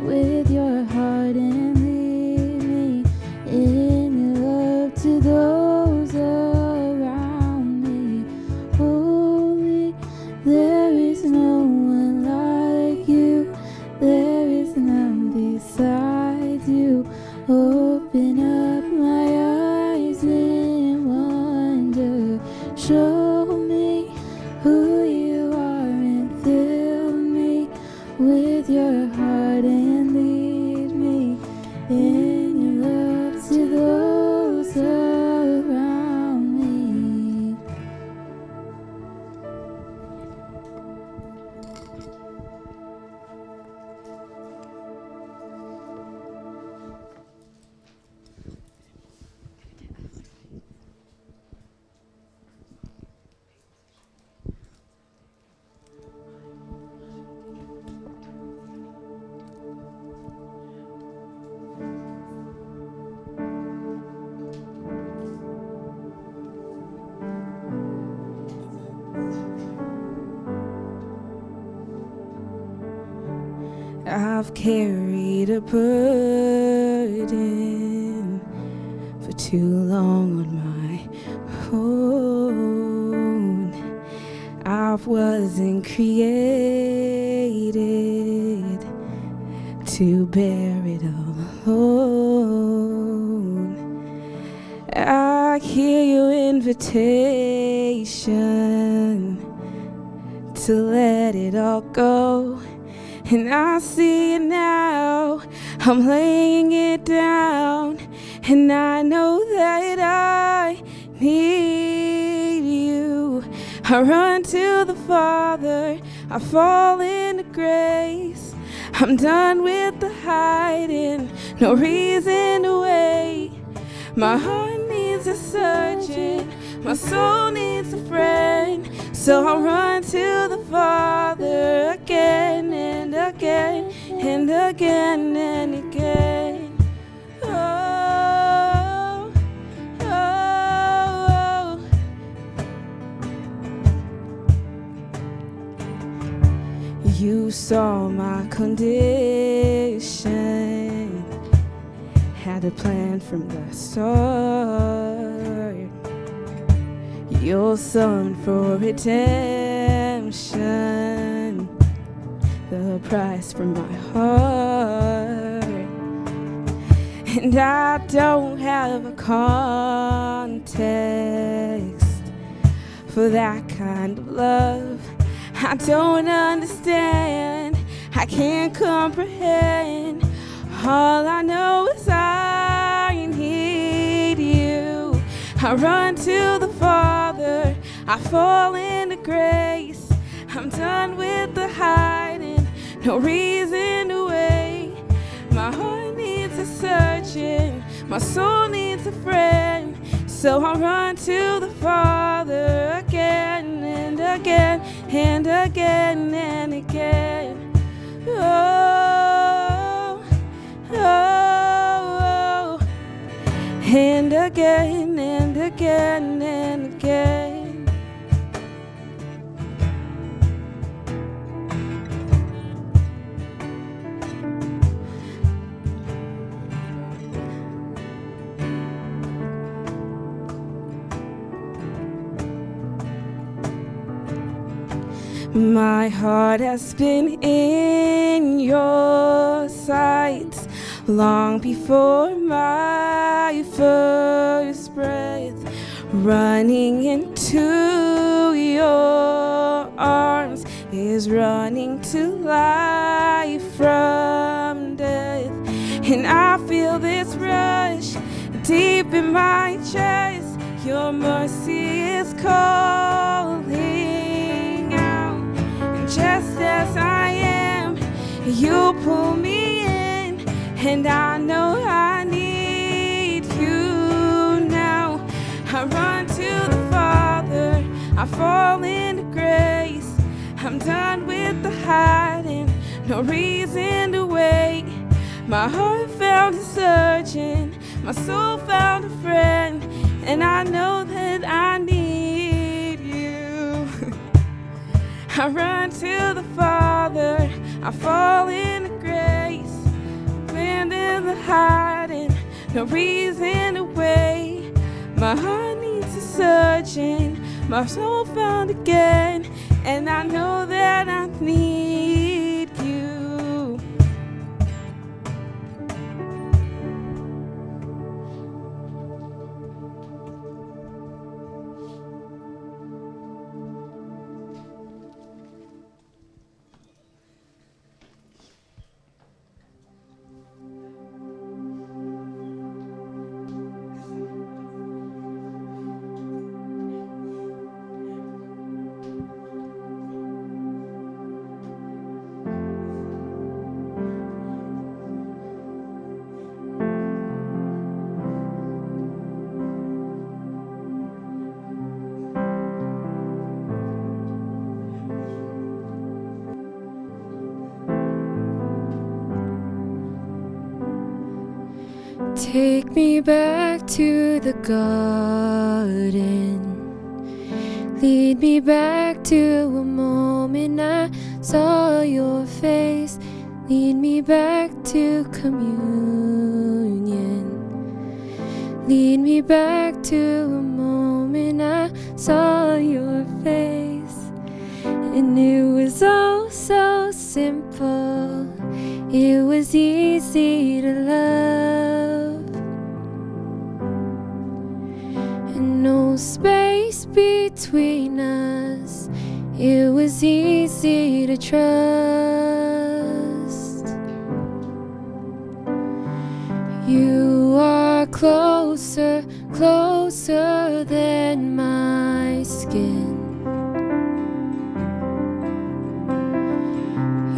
with your heart and lead me in your love to those around me. Holy, there is no one like you. There is none beside you. Open up my eyes in wonder. Show me who you are and fill me with your heart and lead me in your love to those around me. I've carried a burden for too long on my own. I wasn't created to bear it all alone. I hear your invitation to let it all go. And I see it now, I'm laying it down, and I know that I need you. I run to the Father, I fall into grace. I'm done with the hiding, no reason to wait. My heart needs a searching. My soul needs a friend. So I'll run to the Father again and again and again and again. Oh, oh, oh. You saw my condition, had a plan from the start. Your son for redemption, the price for my heart. And I don't have a context for that kind of love. I don't understand, I can't comprehend. All I know is I need you. I run to the Father, I fall into grace. I'm done with the hiding, no reason to wait. My heart needs a searching, my soul needs a friend. So I run to the Father again and again and again and again. Oh, oh, oh. And again and again and again. My heart has been in your sights long before my first breath. Running into your arms is running to life from death. And I feel this rush deep in my chest. Your mercy is calling out. And just as I am, you pull me in. And I know I need you now. I run to the Father, I fall into grace. I'm done with the hiding, no reason to wait. My heart found a surgeon, my soul found a friend, and I know that I need you. I run to the Father, I fall into grace. Land in the hiding, no reason to wait. My heart needs a surgeon, my soul found again, and I know that I need you. Take me back to the garden. Lead me back to a moment I saw your face. Lead me back to communion. Lead me back to a moment I saw your face. And it was oh so simple. It was easy to love. And no space between us. It was easy to trust. You are closer, closer than my skin.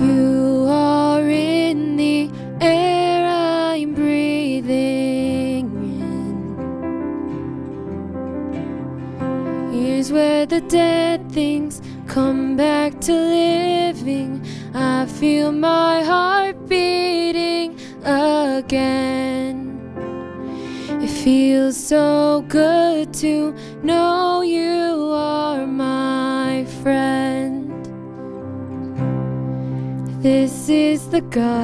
You are in the air I'm breathing in. Here's where the dead things come back to living. I feel my heart beating again. It feels so good to know you are my friend. This is the garden.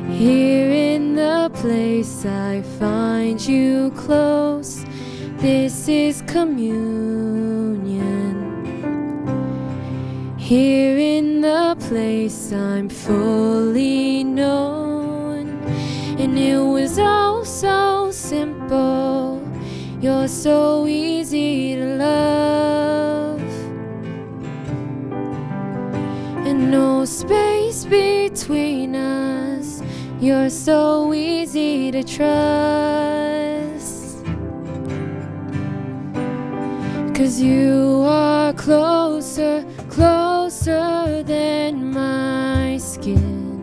Here in the place I find you close. This is communion. Here in the place I'm fully known. And it was all so simple. You're so easy to love. And no space between us. You're so easy to trust. 'Cause you are closer, closer than my skin.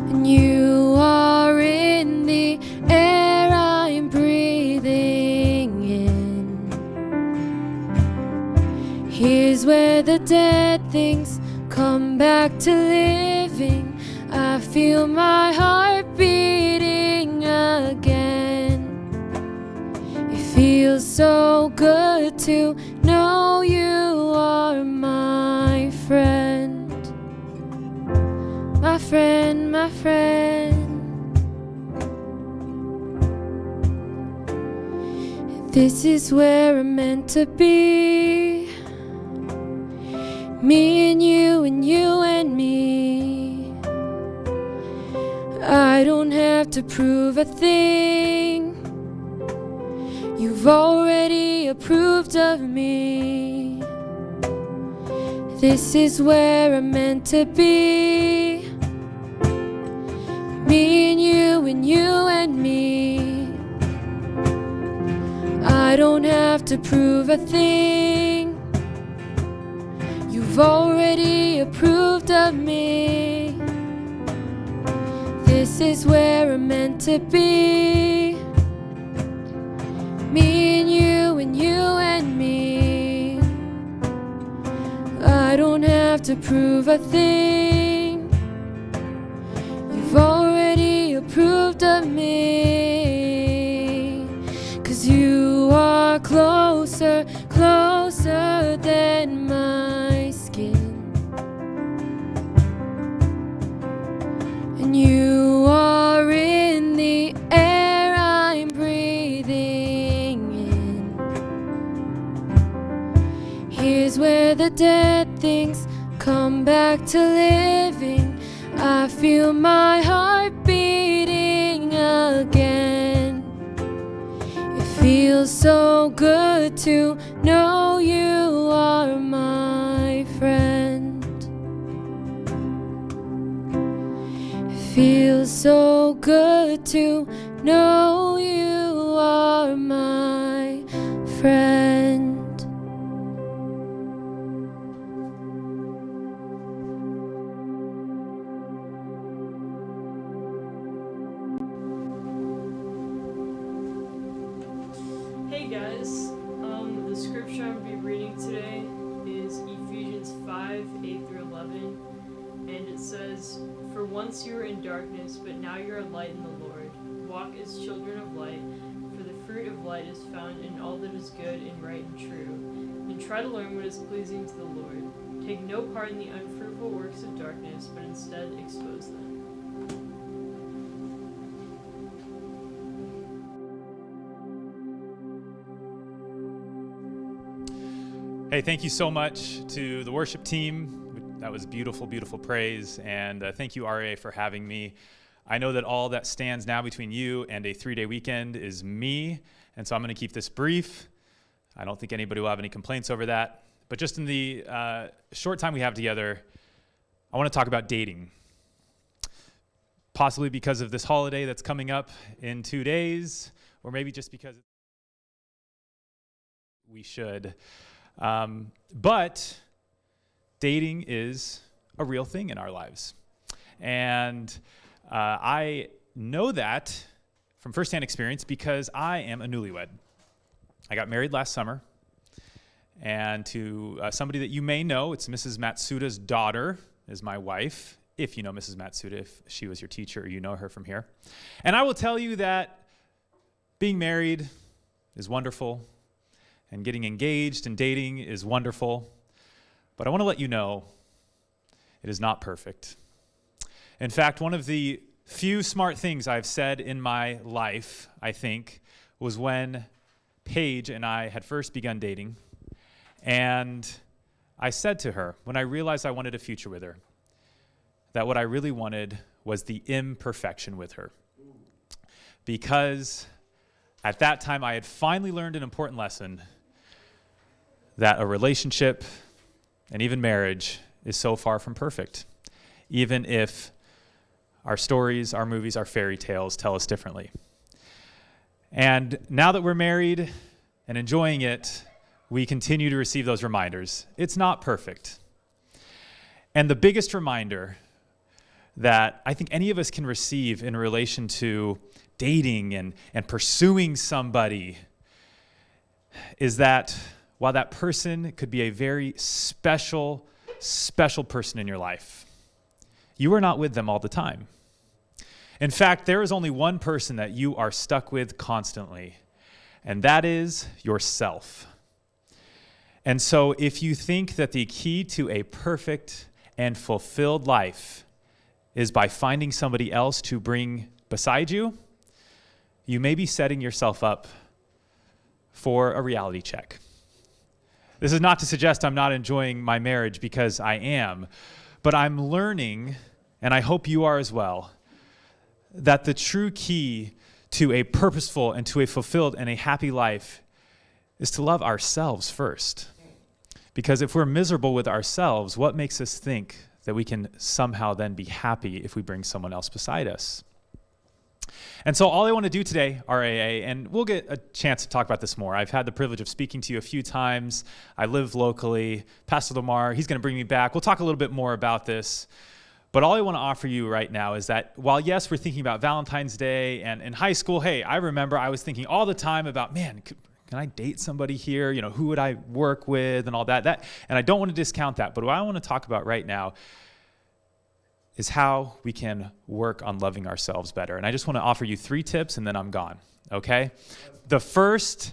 And you are in the air I'm breathing in. Here's where the dead things come back to living. I feel my heart beating again. It feels so good to know you are my friend. My friend, my friend. This is where I'm meant to be. Me and you and me. I don't have to prove a thing. You've already approved of me. This is where I'm meant to be. Me and you and me. I don't have to prove a thing. You've already approved of me. This is where I'm meant to be. Me and you and me. I don't have to prove a thing. You've already approved of me. 'Cause you are closer, closer than my skin. And you are in the air I'm breathing in. Here's where the dead things come back to living. I feel my heart beating again. It feels so good to know you are my friend. It feels so good to know you are my friend. Hey guys, the scripture I'm going to be reading today is Ephesians 5:8-11, and it says, "For once you were in darkness, but now you are light in the Lord. Walk as children of light, for the fruit of light is found in all that is good and right and true. And try to learn what is pleasing to the Lord. Take no part in the unfruitful works of darkness, but instead expose them." Hey, thank you so much to the worship team. That was beautiful, beautiful praise. And thank you, RAA, for having me. I know that all that stands now between you and a 3-day weekend is me. And so I'm going to keep this brief. I don't think anybody will have any complaints over that. But just in the short time we have together, I want to talk about dating. Possibly because of this holiday that's coming up in 2 days, or maybe just because we should. But dating is a real thing in our lives. And I know that from firsthand experience because I am a newlywed. I got married last summer, and to somebody that you may know, it's Mrs. Matsuda's daughter is my wife, if you know Mrs. Matsuda, if she was your teacher or you know her from here. And I will tell you that being married is wonderful, and getting engaged and dating is wonderful, but I want to let you know it is not perfect. In fact, one of the few smart things I've said in my life, I think, was when Paige and I had first begun dating, and I said to her, when I realized I wanted a future with her, that what I really wanted was the imperfection with her. Because at that time, I had finally learned an important lesson that a relationship and even marriage is so far from perfect, even if our stories, our movies, our fairy tales tell us differently. And now that we're married and enjoying it, we continue to receive those reminders. It's not perfect. And the biggest reminder that I think any of us can receive in relation to dating and pursuing somebody is that while that person could be a very special person in your life, you are not with them all the time. In fact, there is only one person that you are stuck with constantly, and that is yourself. And so if you think that the key to a perfect and fulfilled life is by finding somebody else to bring beside you, you may be setting yourself up for a reality check. This is not to suggest I'm not enjoying my marriage, because I am, but I'm learning, and I hope you are as well, that the true key to a purposeful and to a fulfilled and a happy life is to love ourselves first. Because if we're miserable with ourselves, what makes us think that we can somehow then be happy if we bring someone else beside us? And so all I want to do today, RAA, and we'll get a chance to talk about this more. I've had the privilege of speaking to you a few times. I live locally. Pastor Lamar, he's going to bring me back. We'll talk a little bit more about this. But all I want to offer you right now is that while, yes, we're thinking about Valentine's Day, and in high school, hey, I remember I was thinking all the time about, man, can I date somebody here? You know, who would I work with and all that? And I don't want to discount that. But what I want to talk about right now is how we can work on loving ourselves better. And I just want to offer you 3 tips, and then I'm gone, okay? The first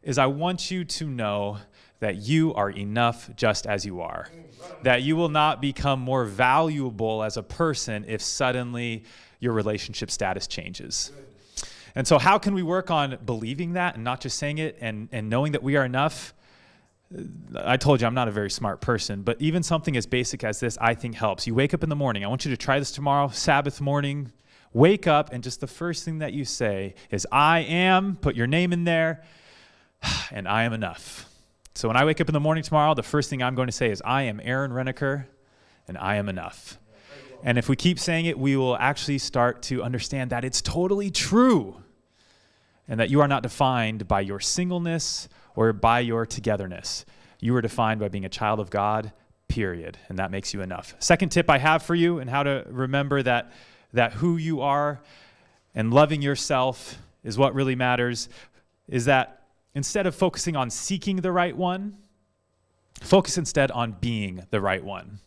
is I want you to know that you are enough just as you are, that you will not become more valuable as a person if suddenly your relationship status changes. And so how can we work on believing that and not just saying it and knowing that we are enough? I told you I'm not a very smart person, but even something as basic as this, I think, helps. You wake up in the morning. I want you to try this tomorrow, Sabbath morning. Wake up, and just the first thing that you say is, I am, put your name in there, and I am enough. So when I wake up in the morning tomorrow, the first thing I'm going to say is, I am Aaron Renneker, and I am enough. And if we keep saying it, we will actually start to understand that it's totally true, and that you are not defined by your singleness or by your togetherness. You are defined by being a child of God, period, and that makes you enough. Second tip I have for you and how to remember that who you are and loving yourself is what really matters is that instead of focusing on seeking the right one, focus instead on being the right one.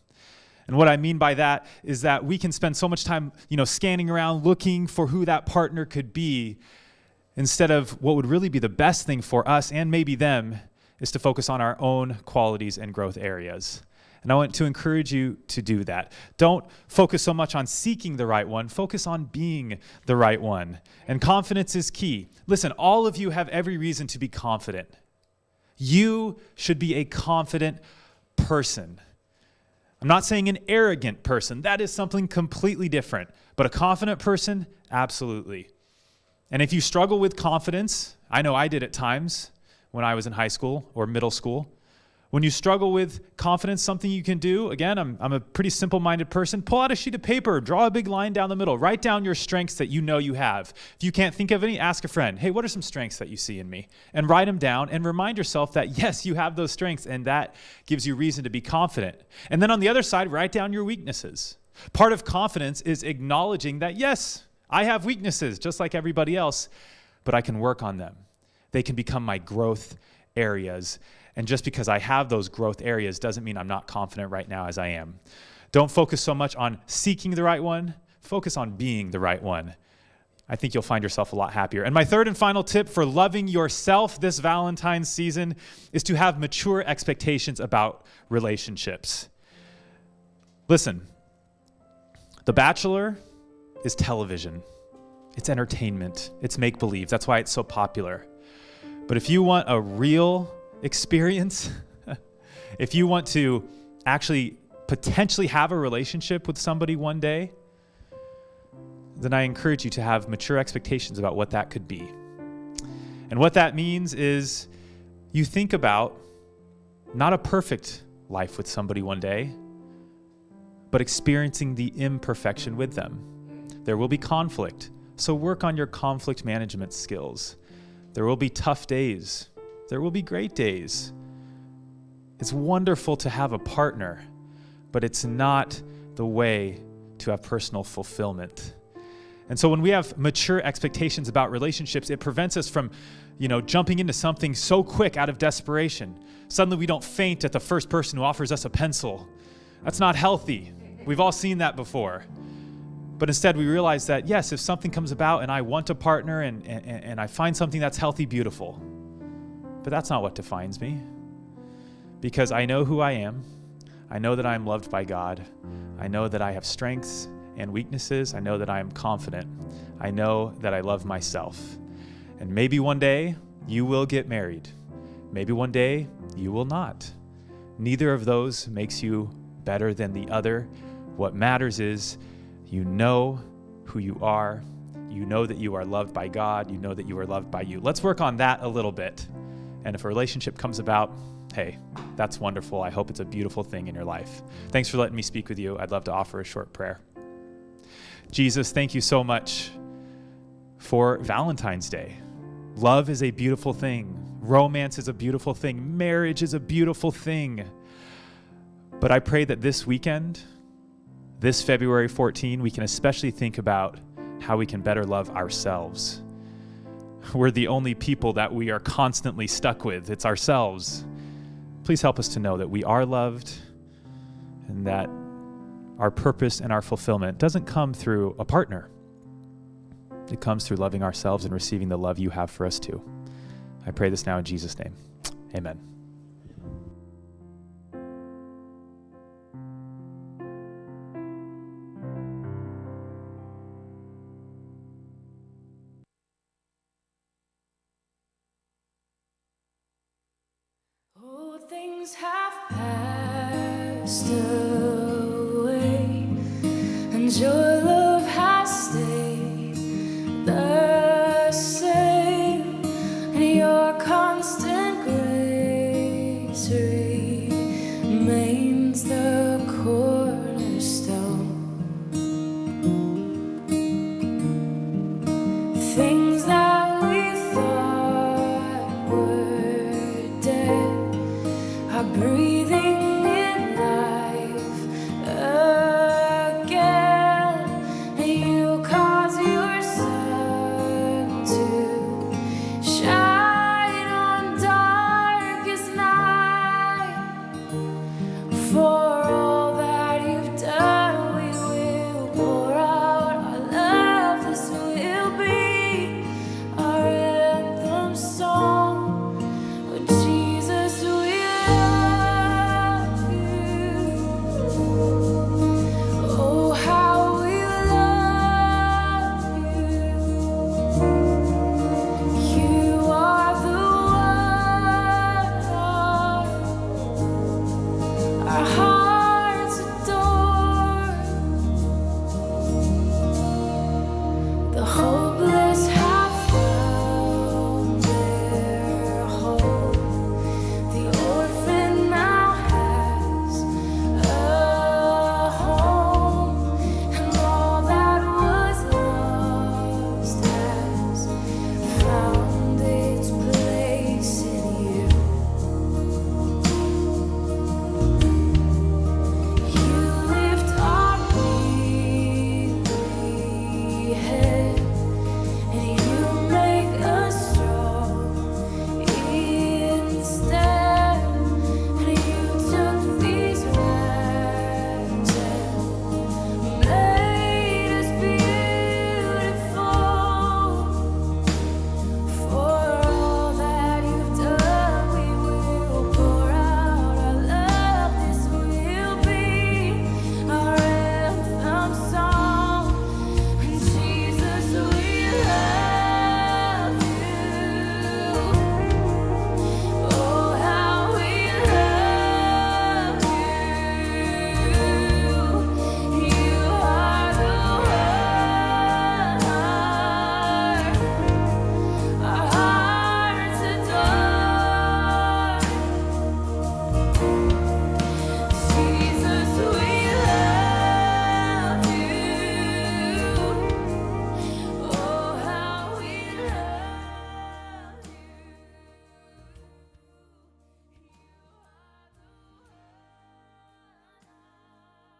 And what I mean by that is that we can spend so much time, scanning around looking for who that partner could be, instead of what would really be the best thing for us and maybe them is to focus on our own qualities and growth areas. And I want to encourage you to do that. Don't focus so much on seeking the right one. Focus on being the right one. And confidence is key. Listen, all of you have every reason to be confident. You should be a confident person. I'm not saying an arrogant person. That is something completely different. But a confident person, absolutely. And if you struggle with confidence, I know I did at times when I was in high school or middle school. When you struggle with confidence, something you can do, again, I'm a pretty simple-minded person, pull out a sheet of paper, draw a big line down the middle, write down your strengths that you know you have. If you can't think of any, ask a friend, hey, what are some strengths that you see in me? And write them down and remind yourself that, yes, you have those strengths, and that gives you reason to be confident. And then on the other side, write down your weaknesses. Part of confidence is acknowledging that, yes, I have weaknesses just like everybody else, but I can work on them. They can become my growth areas. And just because I have those growth areas doesn't mean I'm not confident right now as I am. Don't focus so much on seeking the right one. Focus on being the right one. I think you'll find yourself a lot happier. And my third and final tip for loving yourself this Valentine's season is to have mature expectations about relationships. Listen, The Bachelor is television. It's entertainment. It's make-believe. That's why it's so popular. But if you want a real experience, if you want to actually potentially have a relationship with somebody one day, then I encourage you to have mature expectations about what that could be. And what that means is you think about not a perfect life with somebody one day, but experiencing the imperfection with them. There will be conflict, so work on your conflict management skills. There will be tough days. There will be great days. It's wonderful to have a partner, but it's not the way to have personal fulfillment. And so when we have mature expectations about relationships, it prevents us from, jumping into something so quick out of desperation. Suddenly we don't faint at the first person who offers us a pencil. That's not healthy. We've all seen that before. But instead we realize that, yes, if something comes about and I want a partner and I find something that's healthy, beautiful. But that's not what defines me. Because I know who I am. I know that I am loved by God. I know that I have strengths and weaknesses. I know that I am confident. I know that I love myself. And maybe one day you will get married. Maybe one day you will not. Neither of those makes you better than the other. What matters is you know who you are. You know that you are loved by God. You know that you are loved by you. Let's work on that a little bit. And if a relationship comes about, hey, that's wonderful. I hope it's a beautiful thing in your life. Thanks for letting me speak with you. I'd love to offer a short prayer. Jesus, thank you so much for Valentine's Day. Love is a beautiful thing. Romance is a beautiful thing. Marriage is a beautiful thing. But I pray that this weekend, this February 14, we can especially think about how we can better love ourselves. We're the only people that we are constantly stuck with. It's ourselves. Please help us to know that we are loved and that our purpose and our fulfillment doesn't come through a partner. It comes through loving ourselves and receiving the love you have for us too. I pray this now in Jesus' name. Amen. Oh, things have passed away, and your love has stayed the same, and your constant grace remains the cornerstone. Things that we thought were dead are breathing